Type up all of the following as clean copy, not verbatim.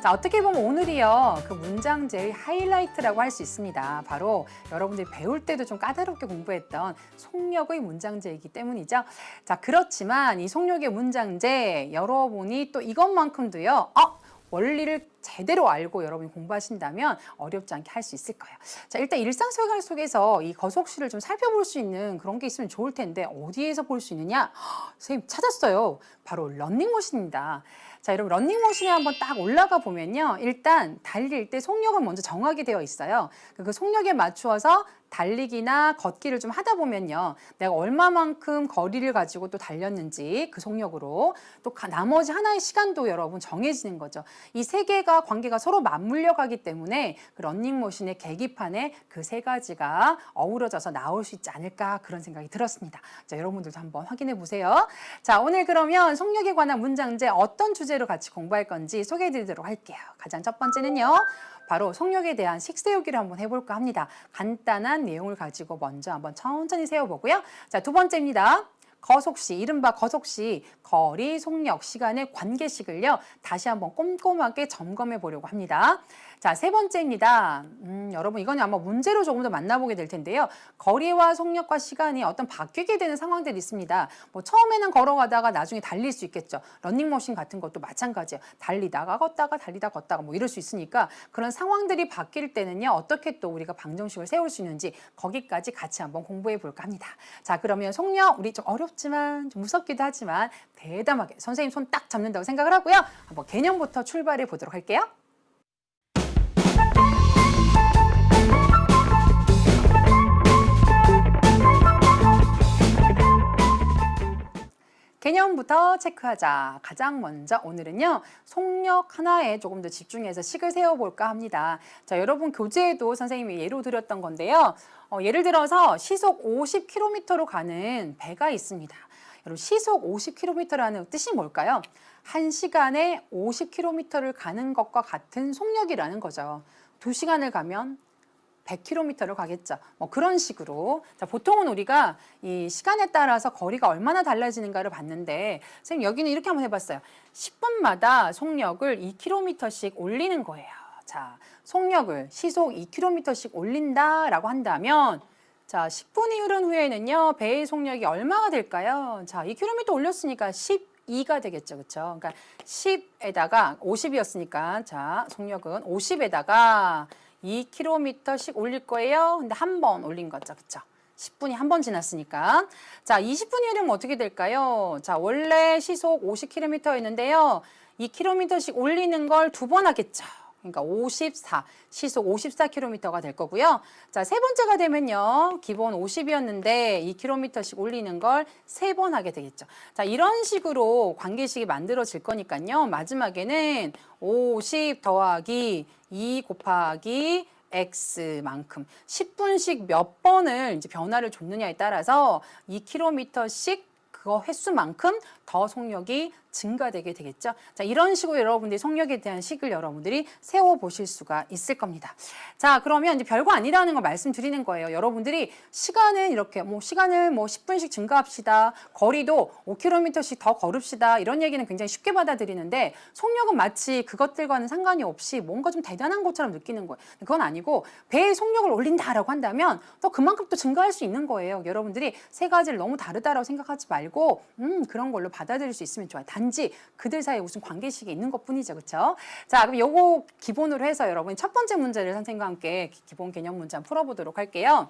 자, 어떻게 보면 오늘이요, 그 문장제의 하이라이트라고 할 수 있습니다. 바로 여러분들이 배울 때도 좀 까다롭게 공부했던 속력의 문장제이기 때문이죠. 자, 그렇지만 이 속력의 문장제 여러분이 또 이것만큼도요, 원리를 제대로 알고 여러분이 공부하신다면 어렵지 않게 할 수 있을 거예요. 자, 일단 일상생활 속에서 이 거속시를 좀 살펴볼 수 있는 그런 게 있으면 좋을 텐데 어디에서 볼 수 있느냐? 선생님 찾았어요. 바로 러닝머신입니다. 자, 여러분 러닝머신에 한번 딱 올라가 보면요. 일단 달릴 때 속력은 먼저 정하게 되어 있어요. 그 속력에 맞추어서 달리기나 걷기를 좀 하다 보면요. 내가 얼마만큼 거리를 가지고 또 달렸는지 그 속력으로 또 나머지 하나의 시간도 여러분 정해지는 거죠. 이 세 개가 관계가 서로 맞물려 가기 때문에 그 러닝머신의 계기판에 그 세 가지가 어우러져서 나올 수 있지 않을까 그런 생각이 들었습니다. 자, 여러분들도 한번 확인해 보세요. 자, 오늘 그러면 속력에 관한 문장제 어떤 주제로 같이 공부할 건지 소개해 드리도록 할게요. 가장 첫 번째는요. 바로 속력에 대한 식세우기를 한번 해볼까 합니다. 간단한 내용을 가지고 먼저 한번 천천히 세워보고요. 자, 두 번째입니다. 거속시, 이른바 거속시, 거리, 속력, 시간의 관계식을요. 다시 한번 꼼꼼하게 점검해 보려고 합니다. 자, 세 번째입니다. 여러분 이건 아마 문제로 조금 더 만나보게 될 텐데요. 거리와 속력과 시간이 어떤 바뀌게 되는 상황들이 있습니다. 뭐 처음에는 걸어가다가 나중에 달릴 수 있겠죠. 러닝머신 같은 것도 마찬가지예요. 달리다가 걷다가 달리다 걷다가 뭐 이럴 수 있으니까 그런 상황들이 바뀔 때는요. 어떻게 또 우리가 방정식을 세울 수 있는지 거기까지 같이 한번 공부해 볼까 합니다. 자, 그러면 속력 우리 좀 어렵지만 좀 무섭기도 하지만 대담하게 선생님 손 딱 잡는다고 생각을 하고요. 한번 개념부터 출발해 보도록 할게요. 개념부터 체크하자. 가장 먼저 오늘은요. 속력 하나에 조금 더 집중해서 식을 세워볼까 합니다. 자, 여러분 교재에도 선생님이 예로 드렸던 건데요. 예를 들어서 시속 50km로 가는 배가 있습니다. 여러분 시속 50km라는 뜻이 뭘까요? 1시간에 50km를 가는 것과 같은 속력이라는 거죠. 2시간을 가면 100km를 가겠죠. 뭐 그런 식으로. 자, 보통은 우리가 이 시간에 따라서 거리가 얼마나 달라지는가를 봤는데, 선생님 여기는 이렇게 한번 해봤어요. 10분마다 속력을 2km씩 올리는 거예요. 자, 속력을 시속 2km씩 올린다라고 한다면, 자, 10분이 흐른 후에는요, 배의 속력이 얼마가 될까요? 자, 2km 올렸으니까 12가 되겠죠. 그렇죠? 그러니까 10에다가 50이었으니까, 자, 속력은 50에다가 2km씩 올릴 거예요. 근데 한 번 올린 거죠. 그쵸? 10분이 한 번 지났으니까. 자, 20분이 흐르면 어떻게 될까요? 자, 원래 시속 50km였는데요. 2km씩 올리는 걸 두 번 하겠죠. 그러니까 54, 시속 54km가 될 거고요. 자, 세 번째가 되면요. 기본 50이었는데 2km씩 올리는 걸 세 번 하게 되겠죠. 자, 이런 식으로 관계식이 만들어질 거니까요. 마지막에는 50 더하기 2 곱하기 x만큼 10분씩 몇 번을 이제 변화를 줬느냐에 따라서 2km씩 그거 횟수만큼 더 속력이 증가되게 되겠죠. 자, 이런 식으로 여러분들이 속력에 대한 식을 여러분들이 세워보실 수가 있을 겁니다. 자, 그러면 이제 별거 아니라는 걸 말씀드리는 거예요. 여러분들이 시간은 이렇게 시간을 10분씩 증가합시다. 거리도 5km씩 더 걸읍시다. 이런 얘기는 굉장히 쉽게 받아들이는데 속력은 마치 그것들과는 상관이 없이 뭔가 좀 대단한 것처럼 느끼는 거예요. 그건 아니고 배의 속력을 올린다라고 한다면 또 그만큼 또 증가할 수 있는 거예요. 여러분들이 세 가지를 너무 다르다라고 생각하지 말고 그런 걸로 받아들일 수 있으면 좋아요. 단지 그들 사이에 무슨 관계식이 있는 것뿐이죠. 그렇죠? 자, 그럼 요거 기본으로 해서 여러분 첫 번째 문제를 선생님과 함께 기본 개념 문제 한번 풀어보도록 할게요.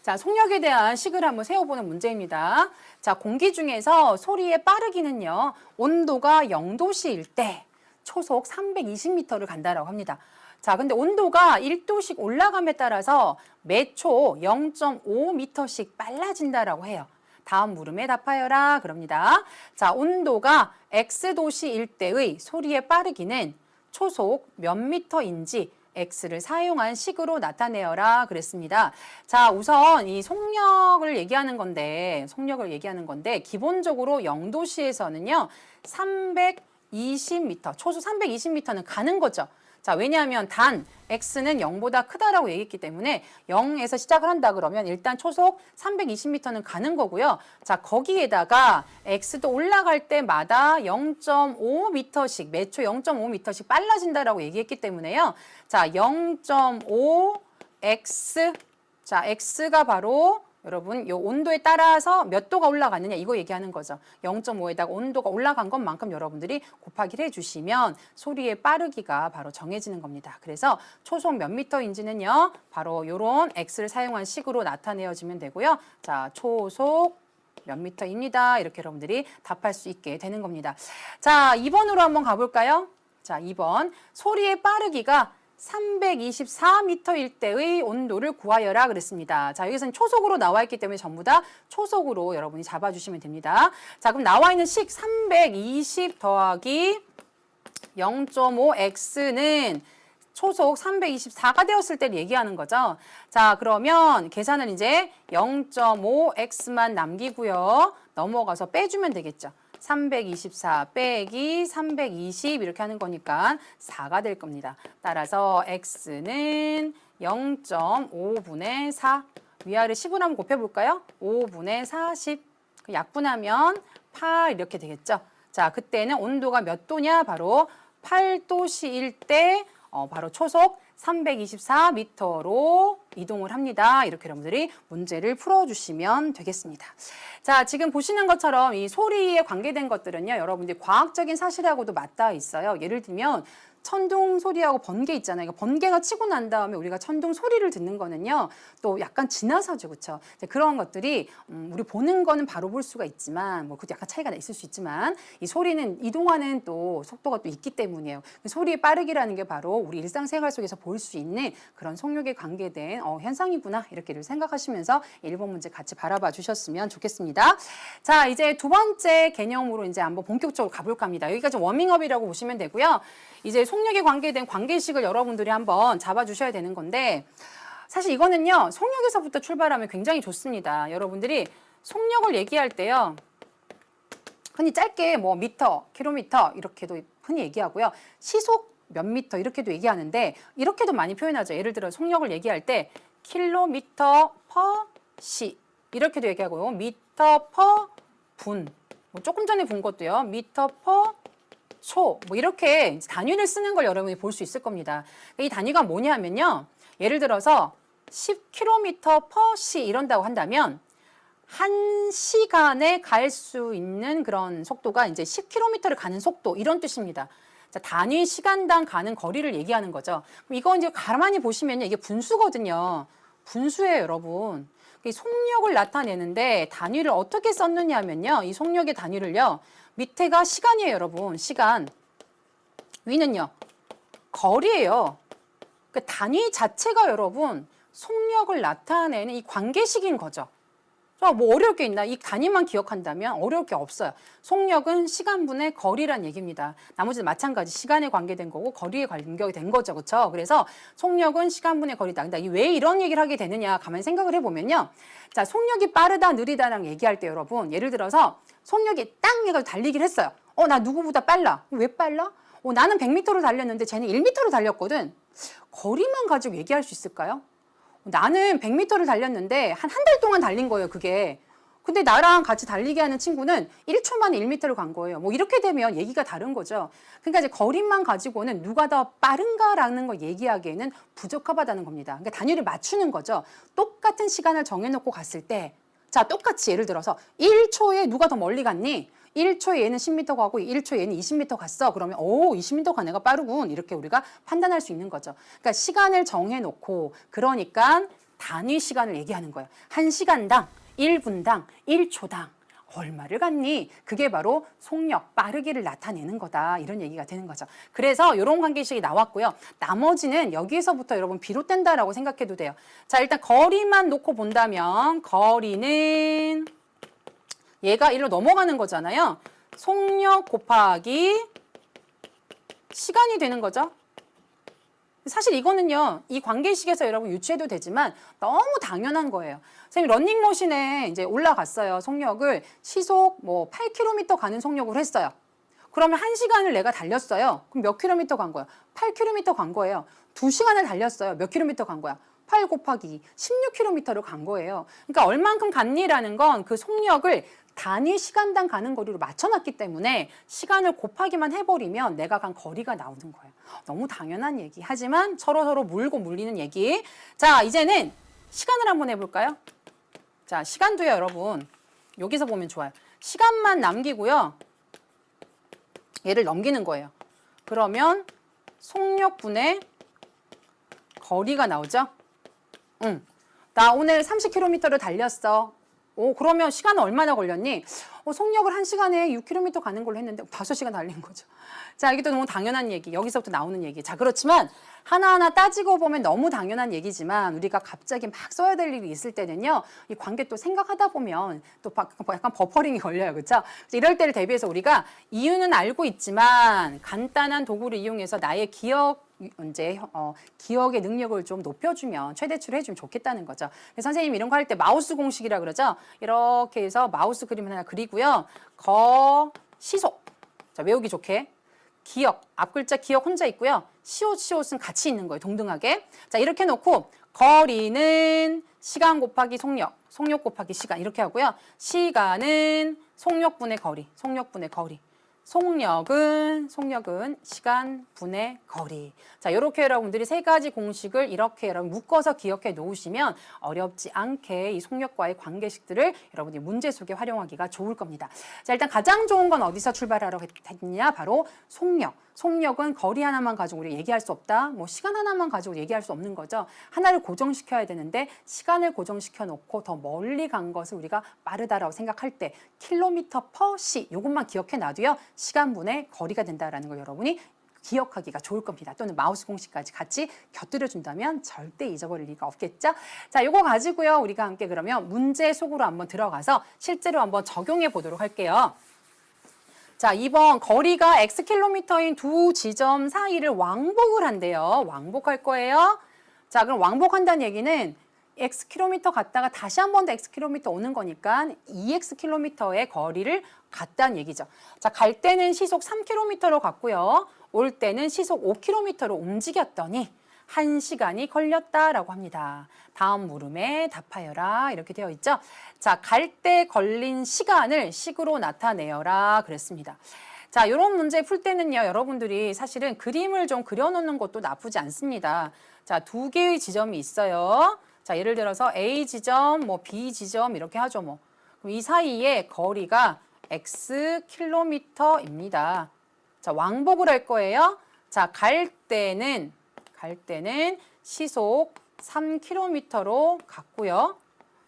자, 속력에 대한 식을 한번 세워보는 문제입니다. 자, 공기 중에서 소리의 빠르기는요. 온도가 0도씨일 때 초속 320m를 간다라고 합니다. 자, 근데 온도가 1도씩 올라감에 따라서 매초 0.5m씩 빨라진다라고 해요. 다음 물음에 답하여라 그럽니다. 자, 온도가 X도씨일 때의 소리의 빠르기는 초속 몇 미터인지 X를 사용한 식으로 나타내어라 그랬습니다. 자, 우선 이 속력을 얘기하는 건데 기본적으로 0도씨에서는요. 320m, 초속 320m는 가는 거죠. 자, 왜냐하면 단 x는 0보다 크다라고 얘기했기 때문에 0에서 시작을 한다 그러면 일단 초속 320m는 가는 거고요. 자, 거기에다가 x도 올라갈 때마다 0.5m씩 매초 0.5m씩 빨라진다라고 얘기했기 때문에요. 자, 0.5x 자, x가 바로 여러분 요 온도에 따라서 몇 도가 올라가느냐 이거 얘기하는 거죠. 0.5에다가 온도가 올라간 것만큼 여러분들이 곱하기를 해주시면 소리의 빠르기가 바로 정해지는 겁니다. 그래서 초속 몇 미터인지는요. 바로 요런 x를 사용한 식으로 나타내어지면 되고요. 자, 초속 몇 미터입니다. 이렇게 여러분들이 답할 수 있게 되는 겁니다. 자, 2번으로 한번 가볼까요? 자, 2번 소리의 빠르기가 324m일 때의 온도를 구하여라 그랬습니다. 자, 여기서는 초속으로 나와 있기 때문에 전부 다 초속으로 여러분이 잡아주시면 됩니다. 자, 그럼 나와 있는 식 320 더하기 0.5x는 초속 324가 되었을 때를 얘기하는 거죠. 자, 그러면 계산을 이제 0.5x만 남기고요. 넘어가서 빼주면 되겠죠. 324 빼기 320 이렇게 하는 거니까 4가 될 겁니다. 따라서 x는 0.5분의 4. 위아래 10을 한번 곱해볼까요? 5분의 40. 약분하면 8 이렇게 되겠죠. 자, 그때는 온도가 몇 도냐? 바로 8도씨일 때 바로 초속 324m로 이동을 합니다. 이렇게 여러분들이 문제를 풀어주시면 되겠습니다. 자, 지금 보시는 것처럼 이 소리에 관계된 것들은요. 여러분들이 과학적인 사실하고도 맞닿아 있어요. 예를 들면 천둥 소리하고 번개 있잖아요. 번개가 치고 난 다음에 우리가 천둥 소리를 듣는 거는요. 또 약간 지나서죠. 그렇죠? 그런 것들이 우리 보는 거는 바로 볼 수가 있지만 뭐 그것도 약간 차이가 있을 수 있지만 이 소리는 이동하는 또 속도가 또 있기 때문이에요. 소리의 빠르기라는 게 바로 우리 일상생활 속에서 볼 수 있는 그런 속력에 관계된 현상이구나. 이렇게 생각하시면서 1번 문제 같이 바라봐 주셨으면 좋겠습니다. 자, 이제 두 번째 개념으로 이제 한번 본격적으로 가볼까 합니다. 여기까지 워밍업이라고 보시면 되고요. 이제 속력에 관계된 관계식을 여러분들이 한번 잡아주셔야 되는 건데 사실 이거는요. 속력에서부터 출발하면 굉장히 좋습니다. 여러분들이 속력을 얘기할 때요. 흔히 짧게 뭐 미터, 킬로미터 이렇게도 흔히 얘기하고요. 시속 몇 미터 이렇게도 얘기하는데 이렇게도 많이 표현하죠. 예를 들어 속력을 얘기할 때 킬로미터 퍼 시 이렇게도 얘기하고요. 미터 퍼 분 뭐 조금 전에 본 것도요. 미터 퍼 초, 뭐 이렇게 단위를 쓰는 걸 여러분이 볼 수 있을 겁니다. 이 단위가 뭐냐면요. 예를 들어서 10km per 시 이런다고 한다면 1시간에 갈 수 있는 그런 속도가 이제 10km를 가는 속도 이런 뜻입니다. 자, 단위 시간당 가는 거리를 얘기하는 거죠. 그럼 이거 이제 가만히 보시면요. 이게 분수거든요. 분수예요, 여러분. 이 속력을 나타내는데 단위를 어떻게 썼느냐 하면요. 이 속력의 단위를요. 밑에가 시간이에요, 여러분. 시간. 위는요. 거리예요. 그 단위 자체가 여러분 속력을 나타내는 이 관계식인 거죠. 뭐 어려울 게 있나? 이 단위만 기억한다면 어려울 게 없어요. 속력은 시간분의 거리란 얘기입니다. 나머지는 마찬가지 시간에 관계된 거고 거리에 관계된 거죠. 그렇죠? 그래서 속력은 시간분의 거리다. 근데 왜 이런 얘기를 하게 되느냐? 가만히 생각을 해보면요. 자, 속력이 빠르다, 느리다랑 얘기할 때 여러분 예를 들어서 속력이 땅 해가지고 달리기를 했어요. 나 누구보다 빨라. 왜 빨라? 나는 100m로 달렸는데 쟤는 1m로 달렸거든. 거리만 가지고 얘기할 수 있을까요? 나는 100m를 달렸는데 한 달 동안 달린 거예요, 그게. 근데 나랑 같이 달리게 하는 친구는 1초 만에 1m를 간 거예요. 뭐 이렇게 되면 얘기가 다른 거죠. 그러니까 이제 거리만 가지고는 누가 더 빠른가라는 걸 얘기하기에는 부적합하다는 겁니다. 그러니까 단위를 맞추는 거죠. 똑같은 시간을 정해놓고 갔을 때, 자, 똑같이 예를 들어서 1초에 누가 더 멀리 갔니? 1초에 얘는 10m 가고 1초에 얘는 20m 갔어. 그러면 20m 간 애가 빠르군. 이렇게 우리가 판단할 수 있는 거죠. 그러니까 시간을 정해놓고 그러니까 단위 시간을 얘기하는 거예요. 1시간당, 1분당, 1초당 얼마를 갔니? 그게 바로 속력, 빠르기를 나타내는 거다. 이런 얘기가 되는 거죠. 그래서 이런 관계식이 나왔고요. 나머지는 여기에서부터 여러분 비롯된다라고 생각해도 돼요. 자, 일단 거리만 놓고 본다면 거리는 얘가 일로 넘어가는 거잖아요. 속력 곱하기 시간이 되는 거죠. 사실 이거는요, 이 관계식에서 여러분 유추해도 되지만 너무 당연한 거예요. 선생님, 런닝머신에 이제 올라갔어요. 속력을 시속 뭐 8km 가는 속력으로 했어요. 그러면 1시간을 내가 달렸어요. 그럼 몇 킬로미터 간 거야? 8km 간 거예요. 2시간을 달렸어요. 몇 킬로미터 간 거야? 8 곱하기 16km를 간 거예요. 그러니까 얼만큼 갔니라는 건 그 속력을 단위 시간당 가는 거리로 맞춰놨기 때문에 시간을 곱하기만 해버리면 내가 간 거리가 나오는 거예요. 너무 당연한 얘기. 하지만 서로 물고 물리는 얘기. 자, 이제는 시간을 한번 해볼까요? 자, 시간도요, 여러분. 여기서 보면 좋아요. 시간만 남기고요. 얘를 넘기는 거예요. 그러면 속력분의 거리가 나오죠? 나 오늘 30km를 달렸어. 그러면 시간은 얼마나 걸렸니? 속력을 1시간에 6km 가는 걸로 했는데 5시간 달린 거죠. 자, 이게 또 너무 당연한 얘기. 여기서부터 나오는 얘기. 자, 그렇지만 하나하나 따지고 보면 너무 당연한 얘기지만 우리가 갑자기 막 써야 될 일이 있을 때는요. 이 관계 또 생각하다 보면 또 약간 버퍼링이 걸려요. 그렇죠? 이럴 때를 대비해서 우리가 이유는 알고 있지만 간단한 도구를 이용해서 나의 기억의 능력을 좀 높여주면 최대치로 해주면 좋겠다는 거죠. 선생님이 이런 거 할 때 마우스 공식이라 그러죠. 이렇게 해서 마우스 그림 하나 그리고요. 시속. 자, 외우기 좋게. 기억, 앞글자 기억 혼자 있고요. 시옷은 같이 있는 거예요. 동등하게. 자, 이렇게 놓고 거리는 시간 곱하기 속력, 속력 곱하기 시간 이렇게 하고요. 시간은 속력분의 거리, 속력은 시간 분의 거리. 자, 이렇게 여러분들이 세 가지 공식을 이렇게 여러분 묶어서 기억해 놓으시면 어렵지 않게 이 속력과의 관계식들을 여러분이 문제 속에 활용하기가 좋을 겁니다. 자, 일단 가장 좋은 건 어디서 출발하라고 했냐? 바로 속력. 속력은 거리 하나만 가지고 우리 얘기할 수 없다. 뭐 시간 하나만 가지고 얘기할 수 없는 거죠. 하나를 고정시켜야 되는데 시간을 고정시켜 놓고 더 멀리 간 것을 우리가 빠르다라고 생각할 때 킬로미터 퍼 시 이것만 기억해 놔도요. 시간분의 거리가 된다라는 걸 여러분이 기억하기가 좋을 겁니다. 또는 마우스 공식까지 같이 곁들여 준다면 절대 잊어버릴 리가 없겠죠. 자, 요거 가지고요. 우리가 함께 그러면 문제 속으로 한번 들어가서 실제로 한번 적용해 보도록 할게요. 자, 2번 거리가 X킬로미터인 두 지점 사이를 왕복을 한대요. 왕복할 거예요. 자, 그럼 왕복한다는 얘기는 X킬로미터 갔다가 다시 한 번 더 X킬로미터 오는 거니까 2X킬로미터의 거리를 갔다는 얘기죠. 자, 갈 때는 시속 3km로 갔고요. 올 때는 시속 5km로 움직였더니 1시간이 걸렸다라고 합니다. 다음 물음에 답하여라 이렇게 되어 있죠. 자, 갈 때 걸린 시간을 식으로 나타내어라 그랬습니다. 자, 이런 문제 풀 때는요, 여러분들이 사실은 그림을 좀 그려놓는 것도 나쁘지 않습니다. 자, 두 개의 지점이 있어요. 자, 예를 들어서 A 지점, B 지점 이렇게 하죠, 그럼 이 사이에 거리가 X킬로미터입니다. 자, 왕복을 할 거예요. 자, 갈 때는 시속 3km로 갔고요.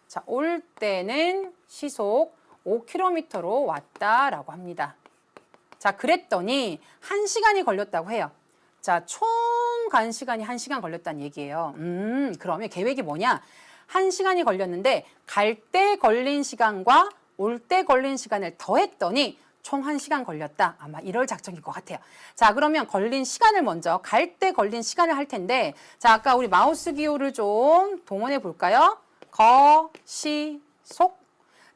자, 올 때는 시속 5km로 왔다라고 합니다. 자, 그랬더니 1시간이 걸렸다고 해요. 자, 총 간 시간이 1시간 걸렸다는 얘기예요. 그러면 계획이 뭐냐? 1시간이 걸렸는데 갈 때 걸린 시간과 올 때 걸린 시간을 더했더니 총 1시간 걸렸다. 아마 이럴 작정일 것 같아요. 자, 그러면 걸린 시간을 먼저 갈 때 걸린 시간을 할 텐데 자, 아까 우리 마우스 기호를 좀 동원해 볼까요? 시, 속.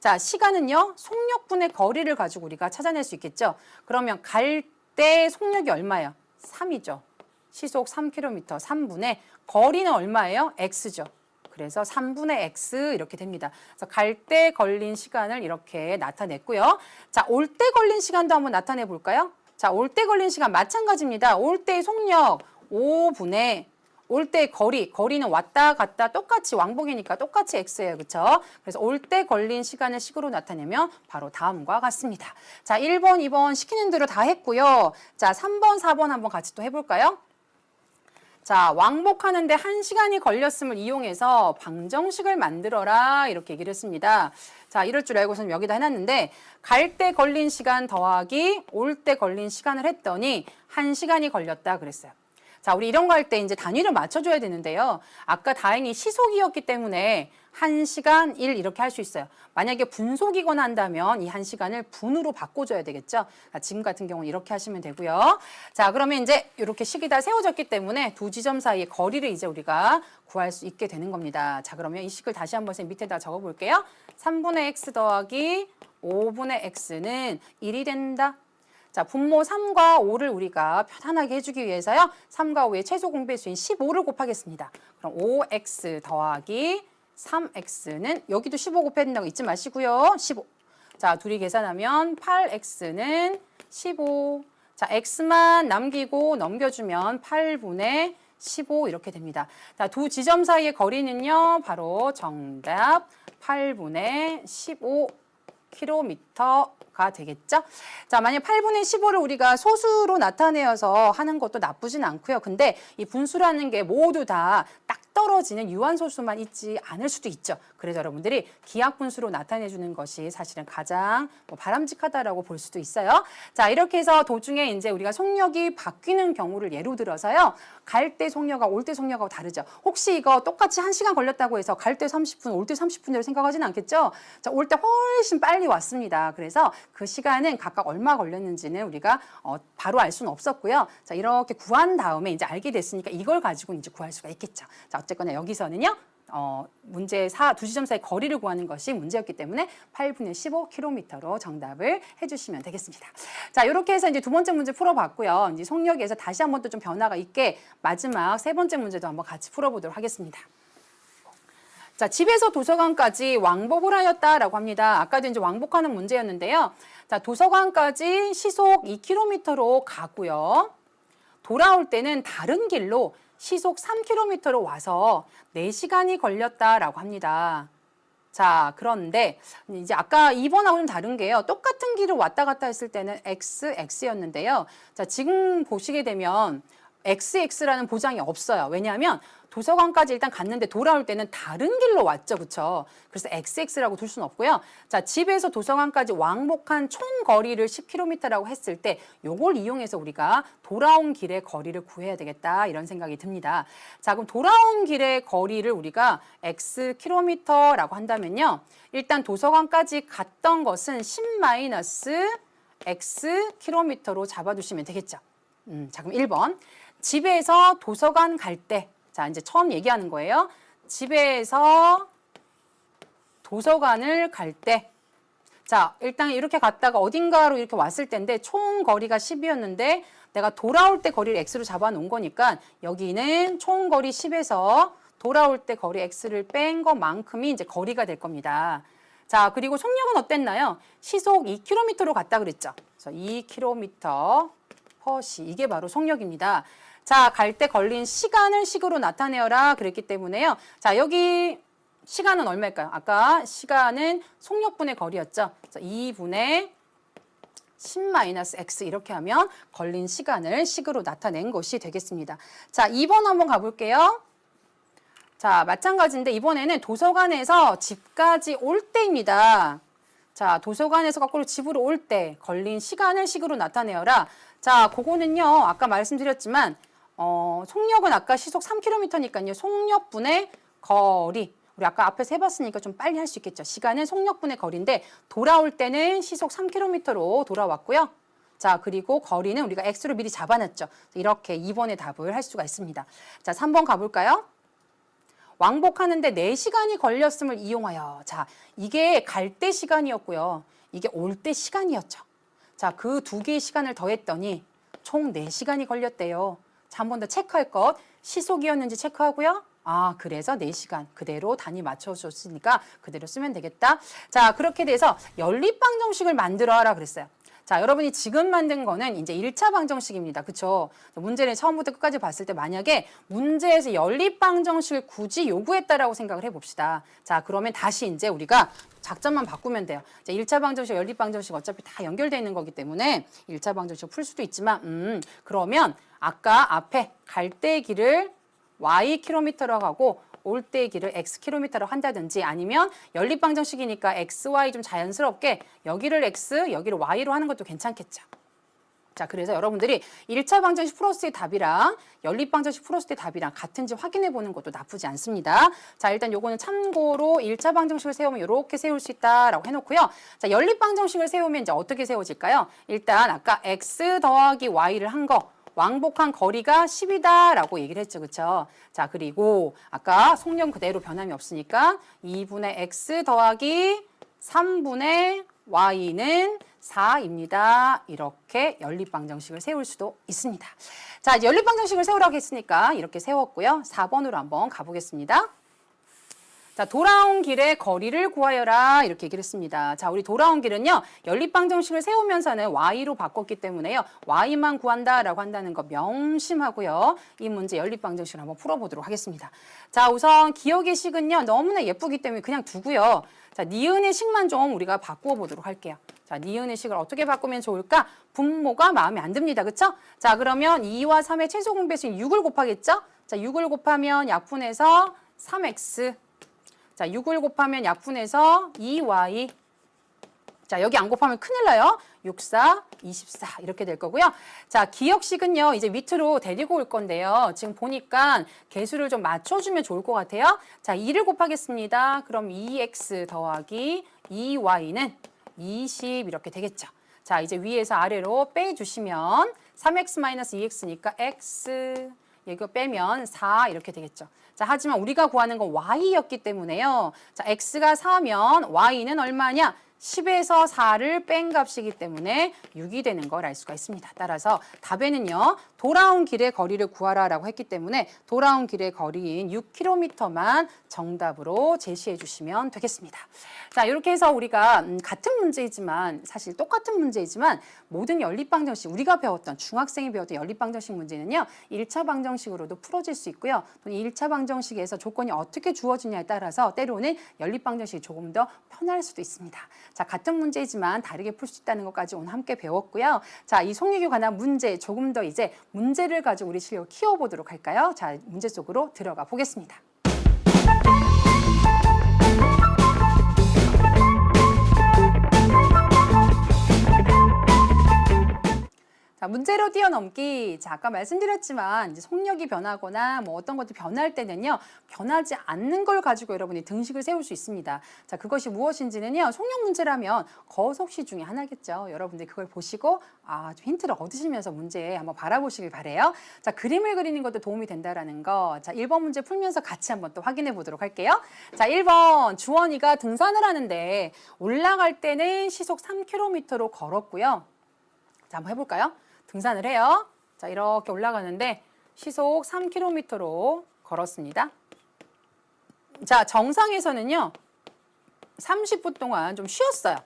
자, 시간은요. 속력분의 거리를 가지고 우리가 찾아낼 수 있겠죠. 그러면 갈 때 속력이 얼마예요? 3이죠. 시속 3km, 3분의 거리는 얼마예요? X죠. 그래서 3분의 X 이렇게 됩니다. 그래서 갈 때 걸린 시간을 이렇게 나타냈고요. 자, 올 때 걸린 시간도 한번 나타내 볼까요? 자, 올 때 걸린 시간 마찬가지입니다. 올 때의 속력 5분의 올 때 거리는 왔다 갔다 똑같이 왕복이니까 똑같이 X예요. 그렇죠? 그래서 올 때 걸린 시간을 식으로 나타내면 바로 다음과 같습니다. 자, 1번, 2번 시키는 대로 다 했고요. 자, 3번, 4번 한번 같이 또 해볼까요? 자, 왕복하는데 1시간이 걸렸음을 이용해서 방정식을 만들어라 이렇게 얘기를 했습니다. 자, 이럴 줄 알고서는 여기다 해놨는데 갈 때 걸린 시간 더하기 올 때 걸린 시간을 했더니 1시간이 걸렸다 그랬어요. 자, 우리 이런 거 할 때 이제 단위를 맞춰줘야 되는데요. 아까 다행히 시속이었기 때문에 1시간 1 이렇게 할 수 있어요. 만약에 분속이거나 한다면 이 1시간을 분으로 바꿔줘야 되겠죠. 자, 지금 같은 경우는 이렇게 하시면 되고요. 자, 그러면 이제 이렇게 식이 다 세워졌기 때문에 두 지점 사이의 거리를 이제 우리가 구할 수 있게 되는 겁니다. 자, 그러면 이 식을 다시 한번 밑에다 적어볼게요. 3분의 X 더하기 5분의 X는 1이 된다. 자, 분모 3과 5를 우리가 편안하게 해주기 위해서요. 3과 5의 최소 공배수인 15를 곱하겠습니다. 그럼 5x 더하기 3x는 여기도 15 곱해야 된다고 잊지 마시고요. 15. 자, 둘이 계산하면 8x는 15. 자, x만 남기고 넘겨주면 8분의 15 이렇게 됩니다. 자, 두 지점 사이의 거리는요. 바로 정답 8분의 15km가 되겠죠? 자, 만약 8분의 15를 우리가 소수로 나타내어서 하는 것도 나쁘진 않고요. 근데 이 분수라는 게 모두 다 딱 떨어지는 유한소수만 있지 않을 수도 있죠. 그래서 여러분들이 기하분수로 나타내주는 것이 사실은 가장 바람직하다라고 볼 수도 있어요. 자, 이렇게 해서 도중에 이제 우리가 속력이 바뀌는 경우를 예로 들어서요. 갈 때 속력과 올 때 속력하고 다르죠. 혹시 이거 똑같이 1시간 걸렸다고 해서 갈 때 30분, 올 때 30분대로 생각하지는 않겠죠? 자, 올 때 훨씬 빨리 왔습니다. 그래서 그 시간은 각각 얼마 걸렸는지는 우리가 바로 알 수는 없었고요. 자, 이렇게 구한 다음에 이제 알게 됐으니까 이걸 가지고 이제 구할 수가 있겠죠. 자, 어쨌거나 여기서는요. 문제 두 지점 사이 거리를 구하는 것이 문제였기 때문에 8분의 15km로 정답을 해주시면 되겠습니다. 자, 이렇게 해서 이제 두 번째 문제 풀어봤고요. 이제 속력에서 다시 한번 또 좀 변화가 있게 마지막 세 번째 문제도 한번 같이 풀어보도록 하겠습니다. 자, 집에서 도서관까지 왕복을 하였다라고 합니다. 아까도 이제 왕복하는 문제였는데요. 자, 도서관까지 시속 2km로 가고요. 돌아올 때는 다른 길로 시속 3km로 와서 4시간이 걸렸다라고 합니다. 자, 그런데 이제 아까 2번하고는 다른 게요. 똑같은 길을 왔다 갔다 했을 때는 x였는데요. 자, 지금 보시게 되면 x라는 보장이 없어요. 왜냐하면 도서관까지 일단 갔는데 돌아올 때는 다른 길로 왔죠. 그렇죠? 그래서 x라고 둘 수는 없고요. 자, 집에서 도서관까지 왕복한 총 거리를 10km라고 했을 때 요걸 이용해서 우리가 돌아온 길의 거리를 구해야 되겠다 이런 생각이 듭니다. 자, 그럼 돌아온 길의 거리를 우리가 xkm라고 한다면요. 일단 도서관까지 갔던 것은 10-xkm로 잡아두시면 되겠죠. 자, 그럼 1번. 집에서 도서관 갈 때, 자, 이제 처음 얘기하는 거예요. 집에서 도서관을 갈 때, 자, 일단 이렇게 갔다가 어딘가로 이렇게 왔을 때인데 총 거리가 10이었는데 내가 돌아올 때 거리를 x로 잡아놓은 거니까 여기는 총 거리 10에서 돌아올 때 거리 x를 뺀 것만큼이 이제 거리가 될 겁니다. 자, 그리고 속력은 어땠나요? 시속 2km로 갔다 그랬죠. 그래서 2km 퍼시, 이게 바로 속력입니다. 자, 갈 때 걸린 시간을 식으로 나타내어라 그랬기 때문에요. 자, 여기 시간은 얼마일까요? 아까 시간은 속력분의 거리였죠. 그래서 2분의 10-x 이렇게 하면 걸린 시간을 식으로 나타낸 것이 되겠습니다. 자, 2번 한번 가볼게요. 자, 마찬가지인데 이번에는 도서관에서 집까지 올 때입니다. 자, 도서관에서 거꾸로 집으로 올 때 걸린 시간을 식으로 나타내어라. 자, 그거는요. 아까 말씀드렸지만 속력은 아까 시속 3km니까요. 속력분의 거리. 우리 아까 앞에서 해봤으니까 좀 빨리 할 수 있겠죠. 시간은 속력분의 거리인데 돌아올 때는 시속 3km로 돌아왔고요. 자, 그리고 거리는 우리가 x로 미리 잡아놨죠. 이렇게 2번의 답을 할 수가 있습니다. 자, 3번 가볼까요? 왕복하는데 4시간이 걸렸음을 이용하여. 자, 이게 갈 때 시간이었고요. 이게 올 때 시간이었죠. 자, 그 두 개의 시간을 더했더니 총 4시간이 걸렸대요. 자, 한 번 더 체크할 것. 시속이었는지 체크하고요. 아, 그래서 4시간 그대로 단위 맞춰줬으니까 그대로 쓰면 되겠다. 자, 그렇게 돼서 연립방정식을 만들어라 그랬어요. 자, 여러분이 지금 만든 거는 이제 1차 방정식입니다. 그쵸? 문제를 처음부터 끝까지 봤을 때 만약에 문제에서 연립방정식을 굳이 요구했다라고 생각을 해봅시다. 자, 그러면 다시 이제 우리가 작전만 바꾸면 돼요. 자, 1차 방정식, 연립방정식 어차피 다 연결되어 있는 거기 때문에 1차 방정식 풀 수도 있지만 그러면 아까 앞에 갈 때 길을 y km라고 하고 올 때 길을 xkm로 한다든지 아니면 연립방정식이니까 xy 좀 자연스럽게 여기를 x, 여기를 y로 하는 것도 괜찮겠죠. 자, 그래서 여러분들이 1차 방정식 풀었을 때 답이랑 연립방정식 풀었을 때 답이랑 같은지 확인해 보는 것도 나쁘지 않습니다. 자, 일단 요거는 참고로 1차 방정식을 세우면 이렇게 세울 수 있다라고 해놓고요. 자, 연립방정식을 세우면 이제 어떻게 세워질까요? 일단 아까 x 더하기 y를 한 거. 왕복한 거리가 10이다라고 얘기를 했죠. 그렇죠? 자, 그리고 아까 속력 그대로 변함이 없으니까 2분의 x 더하기 3분의 y는 4입니다. 이렇게 연립방정식을 세울 수도 있습니다. 자, 이제 연립방정식을 세우라고 했으니까 이렇게 세웠고요. 4번으로 한번 가보겠습니다. 자, 돌아온 길의 거리를 구하여라 이렇게 얘기를 했습니다. 자, 우리 돌아온 길은요. 연립방정식을 세우면서는 y로 바꿨기 때문에요. y만 구한다라고 한다는 거 명심하고요. 이 문제 연립방정식을 한번 풀어보도록 하겠습니다. 자, 우선 기억의 식은요. 너무나 예쁘기 때문에 그냥 두고요. 자, 니은의 식만 좀 우리가 바꾸어 보도록 할게요. 자, 니은의 식을 어떻게 바꾸면 좋을까? 분모가 마음에 안 듭니다. 그쵸? 자, 그러면 2와 3의 최소 공배수인 6을 곱하겠죠? 자, 6을 곱하면 약분해서 3x. 자, 6을 곱하면 약분해서 2y. 자, 여기 안 곱하면 큰일 나요. 6, 4, 24 이렇게 될 거고요. 자, 기억식은요. 이제 밑으로 데리고 올 건데요. 지금 보니까 개수를 좀 맞춰주면 좋을 것 같아요. 자, 2를 곱하겠습니다. 그럼 2x 더하기 2y는 20 이렇게 되겠죠. 자, 이제 위에서 아래로 빼주시면 3x-2x니까 x 이거 빼면 4 이렇게 되겠죠. 자, 하지만 우리가 구하는 건 y였기 때문에요. 자, x가 4면 y는 얼마냐? 10에서 4를 뺀 값이기 때문에 6이 되는 걸 알 수가 있습니다. 따라서 답에는요. 돌아온 길의 거리를 구하라라고 했기 때문에 돌아온 길의 거리인 6km만 정답으로 제시해 주시면 되겠습니다. 자, 이렇게 해서 우리가 같은 문제이지만 사실 똑같은 문제이지만 모든 연립방정식 우리가 배웠던 중학생이 배웠던 연립방정식 문제는요. 1차 방정식으로도 풀어질 수 있고요. 또 1차 방정식에서 조건이 어떻게 주어지냐에 따라서 때로는 연립방정식이 조금 더 편할 수도 있습니다. 자, 같은 문제이지만 다르게 풀 수 있다는 것까지 오늘 함께 배웠고요. 자, 이 속력에 관한 문제 조금 더 이제 문제를 가지고 우리 실력을 키워보도록 할까요? 자, 문제 속으로 들어가 보겠습니다. 자, 문제로 뛰어넘기. 자, 아까 말씀드렸지만 이제 속력이 변하거나 뭐 어떤 것도 변할 때는요. 변하지 않는 걸 가지고 여러분이 등식을 세울 수 있습니다. 자, 그것이 무엇인지는요. 속력 문제라면 거속시 중에 하나겠죠. 여러분들 그걸 보시고 좀 힌트를 얻으시면서 문제 한번 바라보시길 바래요. 자, 그림을 그리는 것도 도움이 된다라는 거. 자, 1번 문제 풀면서 같이 한번 또 확인해 보도록 할게요. 자, 1번 주원이가 등산을 하는데 올라갈 때는 시속 3km로 걸었고요. 자, 한번 해볼까요? 등산을 해요. 자, 이렇게 올라가는데 시속 3km로 걸었습니다. 자, 정상에서는요. 30분 동안 좀 쉬었어요.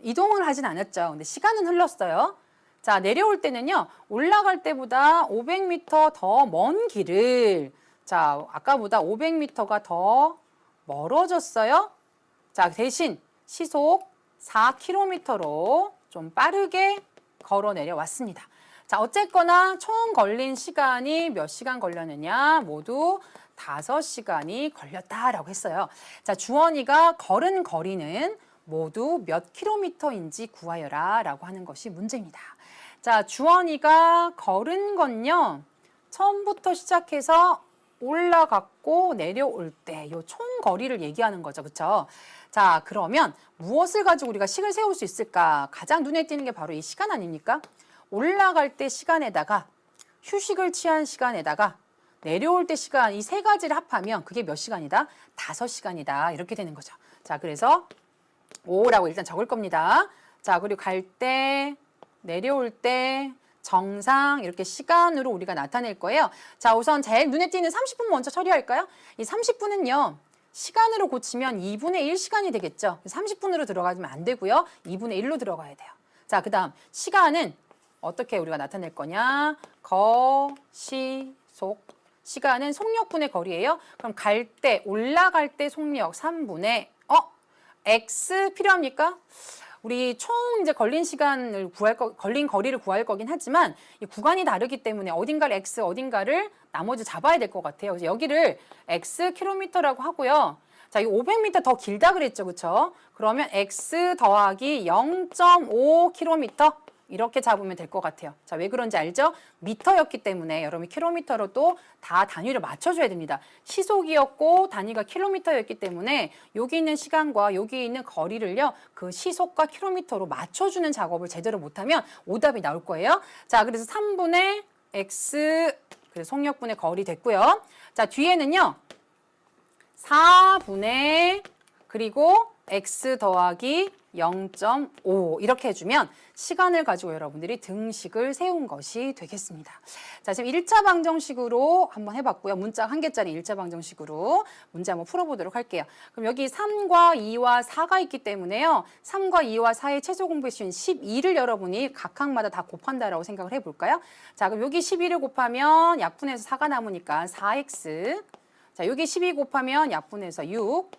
이동을 하진 않았죠. 근데 시간은 흘렀어요. 자, 내려올 때는요. 올라갈 때보다 500m 더 먼 길을 자, 아까보다 500m가 더 멀어졌어요. 자, 대신 시속 4km로 좀 빠르게 걸어 내려왔습니다. 자, 어쨌거나 총 걸린 시간이 몇 시간 걸렸느냐? 모두 5시간이 걸렸다라고 했어요. 자, 주원이가 걸은 거리는 모두 몇 킬로미터인지 구하여라 라고 하는 것이 문제입니다. 자, 주원이가 걸은 건요. 처음부터 시작해서 올라갔고 내려올 때 요 총 거리를 얘기하는 거죠. 그렇죠? 자, 그러면 무엇을 가지고 우리가 식을 세울 수 있을까? 가장 눈에 띄는 게 바로 이 시간 아닙니까? 올라갈 때 시간에다가 휴식을 취한 시간에다가 내려올 때 시간 이 세 가지를 합하면 그게 몇 시간이다? 5시간이다. 이렇게 되는 거죠. 자, 그래서 5라고 일단 적을 겁니다. 자, 그리고 갈 때, 내려올 때, 정상 이렇게 시간으로 우리가 나타낼 거예요. 자, 우선 제일 눈에 띄는 30분 먼저 처리할까요? 이 30분은요. 시간으로 고치면 2분의 1 시간이 되겠죠. 30분으로 들어가면 안 되고요. 2분의 1로 들어가야 돼요. 자, 그다음 시간은 어떻게 우리가 나타낼 거냐? 거시속. 시간은 속력분의 거리예요. 그럼 갈 때, 올라갈 때 속력 3분의 x 필요합니까? 우리 총 이제 걸린 시간을 걸린 거리를 구할 거긴 하지만 이 구간이 다르기 때문에 어딘가를 x, 어딘가를 나머지 잡아야 될 것 같아요. 그래서 여기를 x 킬로미터라고 하고요. 자, 이 500m 더 길다 그랬죠, 그렇죠? 그러면 x 더하기 0.5 킬로미터 이렇게 잡으면 될 것 같아요. 자, 왜 그런지 알죠? 미터였기 때문에 여러분이 킬로미터로 또 다 단위를 맞춰줘야 됩니다. 시속이었고 단위가 킬로미터였기 때문에 여기 있는 시간과 여기 있는 거리를요. 그 시속과 킬로미터로 맞춰주는 작업을 제대로 못하면 오답이 나올 거예요. 자, 그래서 3분의 x 그래서 속력분의 거리 됐고요. 자, 뒤에는요. 4분의 그리고 x 더하기 0.5 이렇게 해주면 시간을 가지고 여러분들이 등식을 세운 것이 되겠습니다. 자, 지금 1차 방정식으로 한번 해봤고요. 문자 한 개짜리 1차 방정식으로 문제 한번 풀어보도록 할게요. 그럼 여기 3과 2와 4가 있기 때문에요. 3과 2와 4의 최소 공배수인 12를 여러분이 각각마다 다 곱한다라고 생각을 해볼까요? 자, 그럼 여기 12를 곱하면 약분해서 4가 남으니까 4x. 자, 여기 12 곱하면 약분해서 6.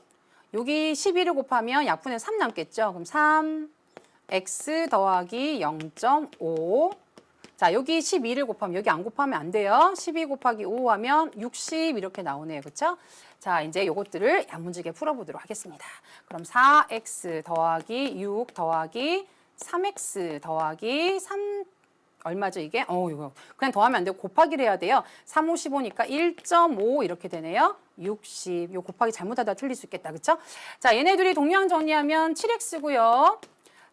여기 12를 곱하면 약분해서 3 남겠죠? 그럼 3x 더하기 0.5. 자, 여기 12를 곱하면 여기 안 곱하면 안 돼요. 12 곱하기 5 하면 60 이렇게 나오네요. 그렇죠? 자, 이제 요것들을 야무지게 풀어보도록 하겠습니다. 그럼 4x 더하기 6 더하기 3x 더하기 3 얼마죠 이게? 이거 그냥 더하면 안 되고 곱하기를 해야 돼요. 3, 5, 15니까 1.5 이렇게 되네요. 60. 요 곱하기 잘못하다 틀릴 수 있겠다. 그렇죠? 자, 얘네들이 동량 정리하면 7x고요.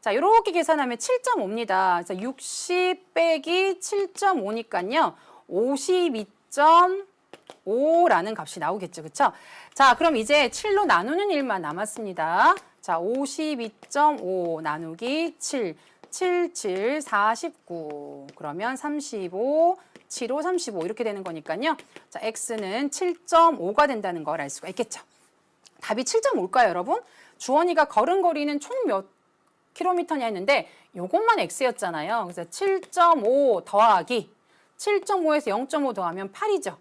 자, 이렇게 계산하면 7.5입니다. 그래서 60 빼기 7.5니까요. 52.5라는 값이 나오겠죠. 그렇죠? 자, 그럼 이제 7로 나누는 일만 남았습니다. 자, 52.5 나누기 7. 7, 7, 49. 그러면 35, 7, 5, 35 이렇게 되는 거니까요. 자, x는 7.5가 된다는 걸 알 수가 있겠죠. 답이 7.5일까요, 여러분? 주원이가 걸은 거리는 총 몇 킬로미터냐 했는데 요것만 x였잖아요. 그래서 7.5 더하기 7.5에서 0.5 더하면 8이죠.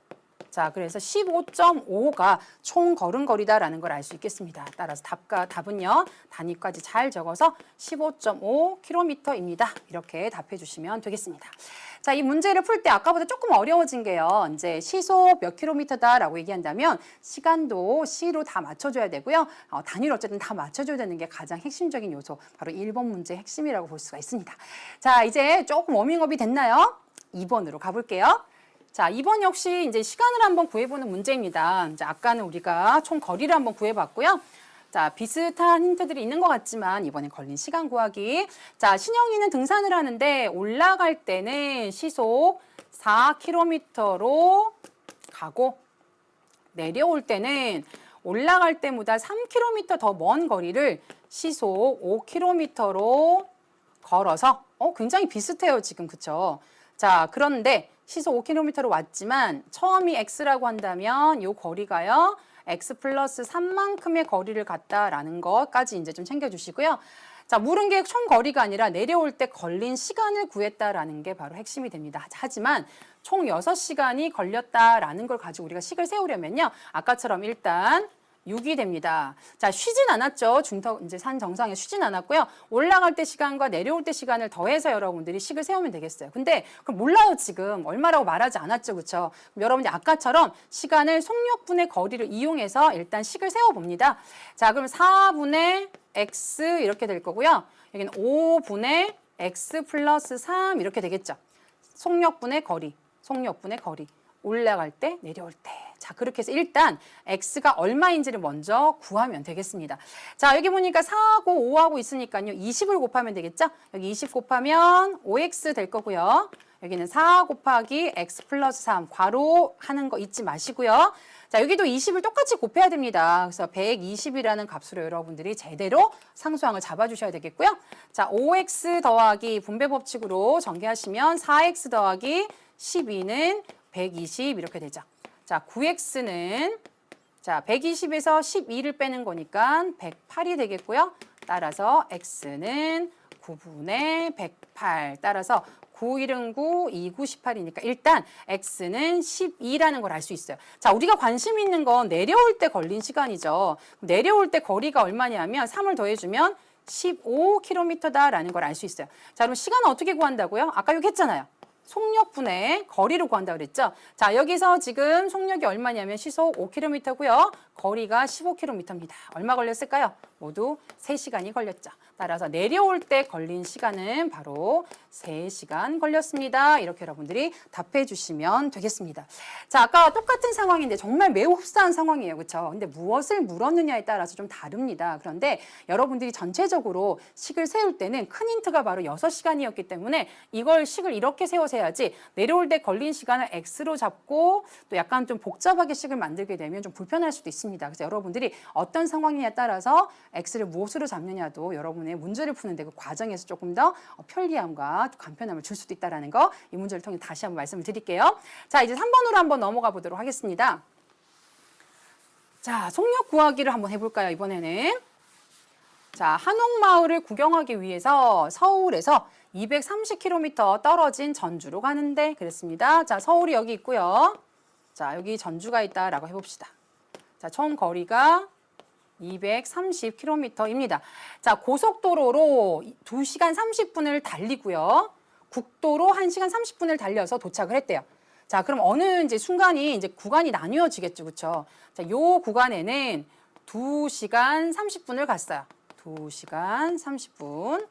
자, 그래서 15.5가 총 걸음거리다라는 걸 알 수 있겠습니다. 따라서 답은요, 단위까지 잘 적어서 15.5km입니다. 이렇게 답해 주시면 되겠습니다. 자, 이 문제를 풀 때 아까보다 조금 어려워진 게요. 이제 시속 몇 킬로미터다라고 얘기한다면 시간도 C로 다 맞춰줘야 되고요. 단위를 어쨌든 다 맞춰줘야 되는 게 가장 핵심적인 요소, 바로 1번 문제의 핵심이라고 볼 수가 있습니다. 자, 이제 조금 워밍업이 됐나요? 2번으로 가볼게요. 자, 2번 역시 이제 시간을 한번 구해보는 문제입니다. 이제 아까는 우리가 총 거리를 한번 구해봤고요. 자, 비슷한 힌트들이 있는 것 같지만 이번엔 걸린 시간 구하기. 자, 신영이는 등산을 하는데 올라갈 때는 시속 4km로 가고 내려올 때는 올라갈 때보다 3km 더 먼 거리를 시속 5km로 걸어서 굉장히 비슷해요, 지금. 그쵸? 자, 그런데 시속 5km로 왔지만 처음이 x라고 한다면 이 거리가요. x 플러스 3만큼의 거리를 갔다라는 것까지 이제 좀 챙겨주시고요. 자, 물은 게 총 거리가 아니라 내려올 때 걸린 시간을 구했다라는 게 바로 핵심이 됩니다. 하지만 총 6시간이 걸렸다라는 걸 가지고 우리가 식을 세우려면요. 아까처럼 일단 6이 됩니다. 자, 쉬진 않았죠. 이제 산 정상에 쉬진 않았고요. 올라갈 때 시간과 내려올 때 시간을 더해서 여러분들이 식을 세우면 되겠어요. 근데 그럼 몰라요, 지금. 얼마라고 말하지 않았죠. 그렇죠? 여러분들 아까처럼 시간을 속력분의 거리를 이용해서 일단 식을 세워봅니다. 자, 그럼 4분의 x 이렇게 될 거고요. 여기는 5분의 x 플러스 3 이렇게 되겠죠. 속력분의 거리, 속력분의 거리. 올라갈 때, 내려올 때. 자, 그렇게 해서 일단 x가 얼마인지를 먼저 구하면 되겠습니다. 자, 여기 보니까 4하고 5하고 있으니까요. 20을 곱하면 되겠죠? 여기 20 곱하면 5x 될 거고요. 여기는 4 곱하기 x 플러스 3 괄호 하는 거 잊지 마시고요. 자, 여기도 20을 똑같이 곱해야 됩니다. 그래서 120이라는 값으로 여러분들이 제대로 상수항을 잡아주셔야 되겠고요. 자, 5x 더하기 분배 법칙으로 전개하시면 4x 더하기 12는 120 이렇게 되죠. 자, 9x는 자, 120에서 12를 빼는 거니까 108이 되겠고요. 따라서 x는 9분의 108. 따라서 9, 1은 9, 2, 9, 18이니까 일단 x는 12라는 걸 알 수 있어요. 자, 우리가 관심 있는 건 내려올 때 걸린 시간이죠. 내려올 때 거리가 얼마냐면 3을 더해주면 15km다라는 걸 알 수 있어요. 자, 그럼 시간은 어떻게 구한다고요? 아까 여기 했잖아요. 속력분의 거리를 구한다고 그랬죠? 자, 여기서 지금 속력이 얼마냐면 시속 5km고요. 거리가 15km입니다. 얼마 걸렸을까요? 모두 3시간이 걸렸죠. 따라서 내려올 때 걸린 시간은 바로 3시간 걸렸습니다. 이렇게 여러분들이 답해 주시면 되겠습니다. 자, 아까와 똑같은 상황인데 정말 매우 흡사한 상황이에요. 그렇죠? 근데 무엇을 물었느냐에 따라서 좀 다릅니다. 그런데 여러분들이 전체적으로 식을 세울 때는 큰 힌트가 바로 6시간이었기 때문에 이걸 식을 이렇게 세워서 해야지 내려올 때 걸린 시간을 x로 잡고 또 약간 좀 복잡하게 식을 만들게 되면 좀 불편할 수도 있습니다. 있습니다. 그래서 여러분들이 어떤 상황이냐에 따라서 x를 무엇으로 잡느냐도 여러분의 문제를 푸는데 그 과정에서 조금 더 편리함과 간편함을 줄 수도 있다는 거 이 문제를 통해 다시 한번 말씀을 드릴게요. 자, 이제 3번으로 한번 넘어가 보도록 하겠습니다. 자, 속력 구하기를 한번 해볼까요, 이번에는? 자, 한옥마을을 구경하기 위해서 서울에서 230km 떨어진 전주로 가는데 그랬습니다. 자, 서울이 여기 있고요. 자, 여기 전주가 있다라고 해봅시다. 자, 총 거리가 230km입니다. 자, 고속도로로 2시간 30분을 달리고요. 국도로 1시간 30분을 달려서 도착을 했대요. 자, 그럼 어느 이제 순간이 이제 구간이 나뉘어지겠죠, 그렇죠? 자, 요 구간에는 2시간 30분을 갔어요. 2시간 30분.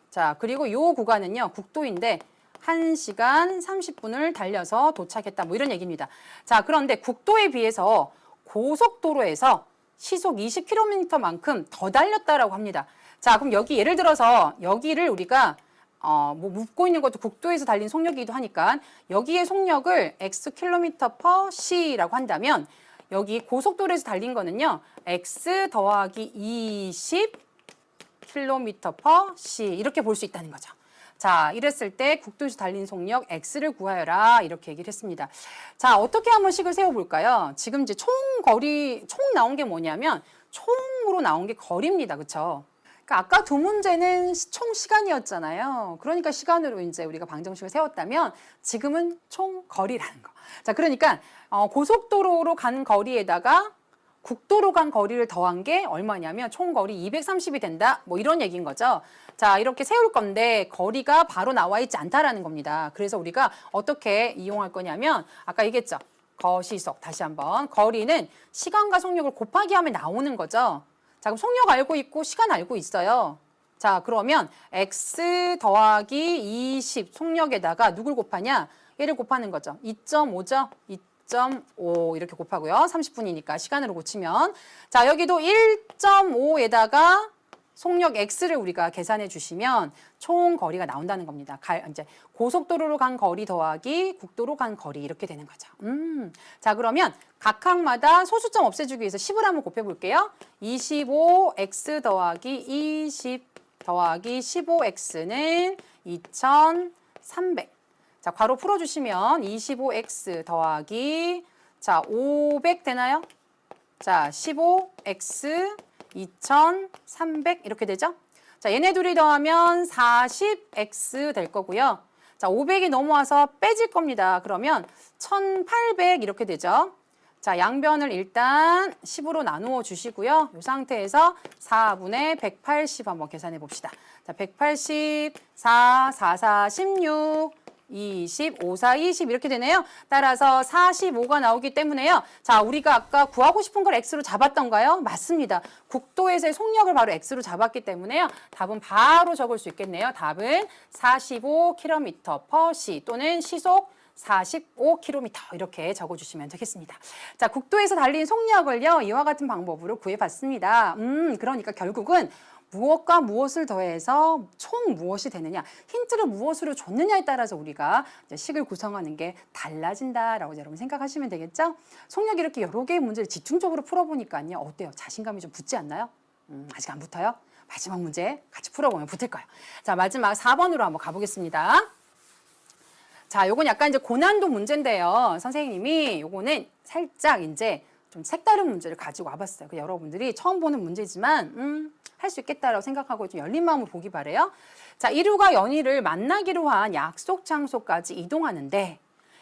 자, 그리고 요 구간은요, 국도인데 1시간 30분을 달려서 도착했다. 뭐 이런 얘기입니다. 자, 그런데 국도에 비해서 고속도로에서 시속 20km만큼 더 달렸다라고 합니다. 자, 그럼 여기 예를 들어서 여기를 우리가 뭐 묻고 있는 것도 국도에서 달린 속력이기도 하니까 여기의 속력을 x km/c라고 한다면 여기 고속도로에서 달린 거는요. x 더하기 20km/c 이렇게 볼 수 있다는 거죠. 자, 이랬을 때 국도에서 달린 속력 x를 구하여라 이렇게 얘기를 했습니다. 자, 어떻게 한번 식을 세워볼까요? 지금 이제 총 나온 게 뭐냐면 총으로 나온 게 거리입니다. 그렇죠? 그러니까 아까 두 문제는 총 시간이었잖아요. 그러니까 시간으로 이제 우리가 방정식을 세웠다면 지금은 총 거리라는 거. 자, 그러니까 고속도로로 간 거리에다가 국도로 간 거리를 더한 게 얼마냐면 총 거리 230이 된다. 뭐 이런 얘기인 거죠. 자, 이렇게 세울 건데 거리가 바로 나와 있지 않다라는 겁니다. 그래서 우리가 어떻게 이용할 거냐면 아까 얘기했죠. 거시속 다시 한번 거리는 시간과 속력을 곱하기 하면 나오는 거죠. 자, 그럼 속력 알고 있고 시간 알고 있어요. 자, 그러면 x 더하기 20 속력에다가 누굴 곱하냐? 얘를 곱하는 거죠. 2.5죠. 2.5 이렇게 곱하고요. 30분이니까 시간으로 고치면. 자, 여기도 1.5에다가 속력 x를 우리가 계산해 주시면 총 거리가 나온다는 겁니다. 이제 고속도로로 간 거리 더하기 국도로 간 거리 이렇게 되는 거죠. 자, 그러면 각항마다 소수점 없애주기 위해서 10을 한번 곱해볼게요. 25x 더하기 20 더하기 15x는 2300. 자, 괄호 풀어주시면 25x 더하기 자 500 되나요? 자, 15x 2300 이렇게 되죠? 자, 얘네 둘이 더하면 40x 될 거고요. 자, 500이 넘어와서 빼질 겁니다. 그러면 1800 이렇게 되죠? 자, 양변을 일단 10으로 나누어 주시고요. 이 상태에서 4분의 180 한번 계산해 봅시다. 자, 180, 4, 4, 4, 16, 20, 5, 4, 20 이렇게 되네요. 따라서 45가 나오기 때문에요. 자, 우리가 아까 구하고 싶은 걸 x로 잡았던가요? 맞습니다. 국도에서의 속력을 바로 x로 잡았기 때문에요. 답은 바로 적을 수 있겠네요. 답은 45km/c 또는 시속 45km 이렇게 적어주시면 되겠습니다. 자, 국도에서 달린 속력을요. 이와 같은 방법으로 구해봤습니다. 그러니까 결국은 무엇과 무엇을 더해서 총 무엇이 되느냐, 힌트를 무엇으로 줬느냐에 따라서 우리가 식을 구성하는 게 달라진다라고 여러분 생각하시면 되겠죠? 속력 이렇게 여러 개의 문제를 집중적으로 풀어보니까요. 어때요? 자신감이 좀 붙지 않나요? 아직 안 붙어요? 마지막 문제 같이 풀어보면 붙을 거예요. 자, 마지막 4번으로 한번 가보겠습니다. 자, 요건 약간 이제 고난도 문제인데요. 선생님이 요거는 살짝 이제 좀 색다른 문제를 가지고 와봤어요. 여러분들이 처음 보는 문제지만 할 수 있겠다라고 생각하고 좀 열린 마음으로 보기 바래요. 자, 이루가 연희를 만나기로 한 약속 장소까지 이동하는데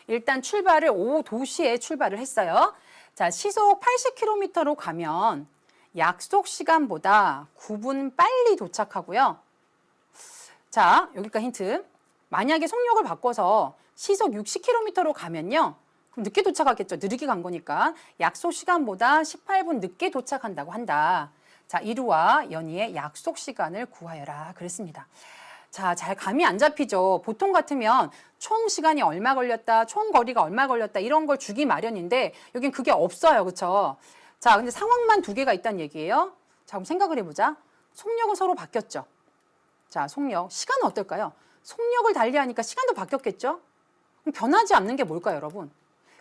일단 출발을 오후 도시에 출발을 했어요. 자, 시속 80km로 가면 약속 시간보다 9분 빨리 도착하고요. 자, 여기까지 힌트. 만약에 속력을 바꿔서 시속 60km로 가면요. 그럼 늦게 도착하겠죠. 느리게 간 거니까. 약속 시간보다 18분 늦게 도착한다고 한다. 자, 이루와 연희의 약속 시간을 구하여라 그랬습니다. 자, 잘 감이 안 잡히죠. 보통 같으면 총 시간이 얼마 걸렸다, 총 거리가 얼마 걸렸다 이런 걸 주기 마련인데 여긴 그게 없어요. 그렇죠? 자, 근데 상황만 두 개가 있다는 얘기예요. 자, 그럼 생각을 해보자. 속력은 서로 바뀌었죠. 자, 속력. 시간은 어떨까요? 속력을 달리하니까 시간도 바뀌었겠죠? 그럼 변하지 않는 게 뭘까요, 여러분?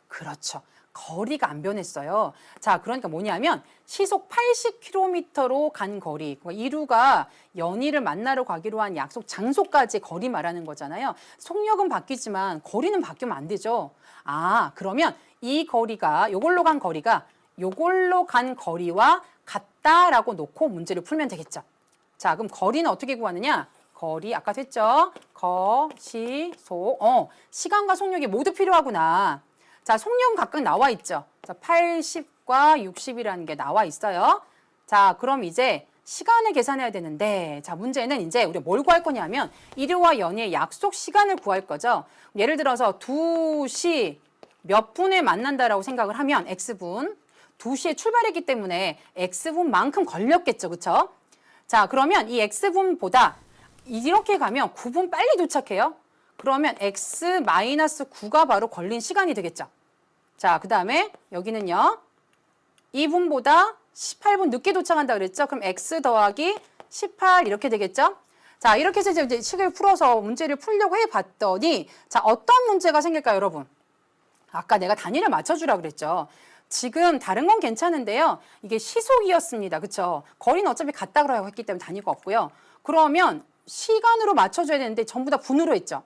그렇죠. 거리가 안 변했어요. 자, 그러니까 뭐냐면 시속 80km로 간 거리, 그러니까 이루가 연희를 만나러 가기로 한 약속 장소까지 거리 말하는 거잖아요. 속력은 바뀌지만 거리는 바뀌면 안 되죠. 아, 그러면 이 거리가 요걸로 간 거리가 요걸로 간 거리와 같다라고 놓고 문제를 풀면 되겠죠. 자, 그럼 거리는 어떻게 구하느냐? 거리 아까 했죠? 시속. 시간과 속력이 모두 필요하구나. 자, 속력은 각각 나와 있죠. 자, 80과 60이라는 게 나와 있어요. 자, 그럼 이제 시간을 계산해야 되는데, 자, 문제는 이제 우리가 뭘 구할 거냐면 이루와 연희의 약속 시간을 구할 거죠. 예를 들어서 2시 몇 분에 만난다라고 생각을 하면 X분, 2시에 출발했기 때문에 X분만큼 걸렸겠죠. 그렇죠? 자, 그러면 이 X분보다 이렇게 가면 9분 빨리 도착해요. 그러면 X-9가 바로 걸린 시간이 되겠죠. 자, 그 다음에 여기는요. 2분보다 18분 늦게 도착한다 그랬죠. 그럼 X 더하기 18 이렇게 되겠죠. 자, 이렇게 해서 이제 식을 풀어서 문제를 풀려고 해봤더니 자, 어떤 문제가 생길까요, 여러분? 아까 내가 단위를 맞춰주라 그랬죠. 지금 다른 건 괜찮은데요. 이게 시속이었습니다. 그렇죠? 거리는 어차피 같다 그러고 했기 때문에 단위가 없고요. 그러면 시간으로 맞춰줘야 되는데 전부 다 분으로 했죠.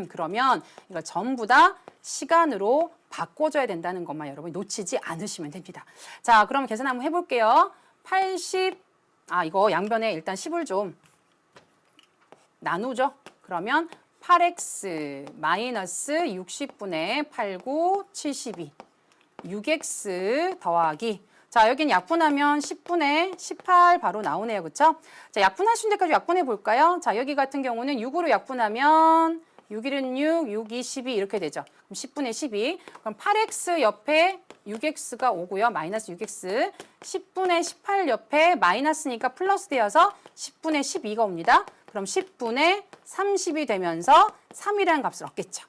그러면 이걸 전부 다 시간으로 바꿔줘야 된다는 것만 여러분 놓치지 않으시면 됩니다. 자, 그럼 계산 한번 해볼게요. 80, 이거 양변에 일단 10을 좀 나누죠. 그러면 8x 마이너스 60분의 8, 9, 72. 6x 더하기. 자, 여긴 약분하면 10분의 18 바로 나오네요. 그렇죠? 자, 약분하신 데까지 약분해 볼까요? 자, 여기 같은 경우는 6으로 약분하면 6, 1은 6, 6, 2, 12 이렇게 되죠. 그럼 10분의 12. 그럼 8x 옆에 6x가 오고요. 마이너스 6x. 10분의 18 옆에 마이너스니까 플러스 되어서 10분의 12가 옵니다. 그럼 10분의 30이 되면서 3이라는 값을 얻겠죠.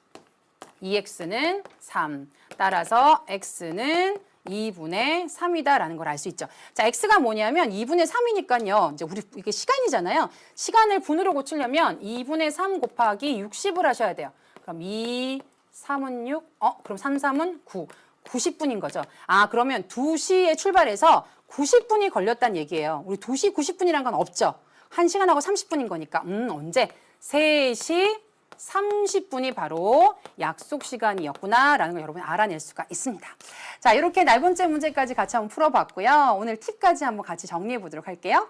2x는 3. 따라서 x는 2분의 3이다라는 걸 알 수 있죠. 자, x가 뭐냐면 2분의 3이니까요. 이제 우리 이게 시간이잖아요. 시간을 분으로 고치려면 2분의 3 곱하기 60을 하셔야 돼요. 그럼 2, 3은 6, 그럼 3, 3은 9. 90분인 거죠. 아, 그러면 2시에 출발해서 90분이 걸렸다는 얘기예요. 우리 2시 90분이란 건 없죠. 1시간하고 30분인 거니까. 언제? 3시 30분이 바로 약속 시간이었구나라는 걸 여러분 알아낼 수가 있습니다. 자, 이렇게 네 번째 문제까지 같이 한번 풀어봤고요. 오늘 팁까지 한번 같이 정리해 보도록 할게요.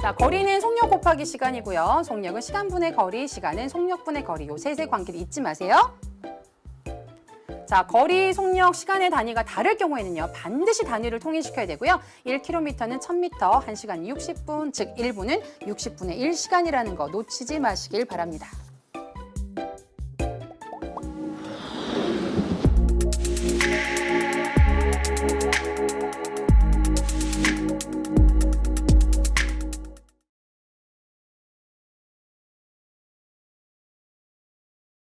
자, 거리는 속력 곱하기 시간이고요. 속력은 시간분의 거리, 시간은 속력분의 거리. 요 셋의 관계를 잊지 마세요. 자, 거리, 속력, 시간의 단위가 다를 경우에는요. 반드시 단위를 통일시켜야 되고요. 1km는 1000m, 1시간 60분, 즉 1분은 60분의 1시간이라는 거 놓치지 마시길 바랍니다.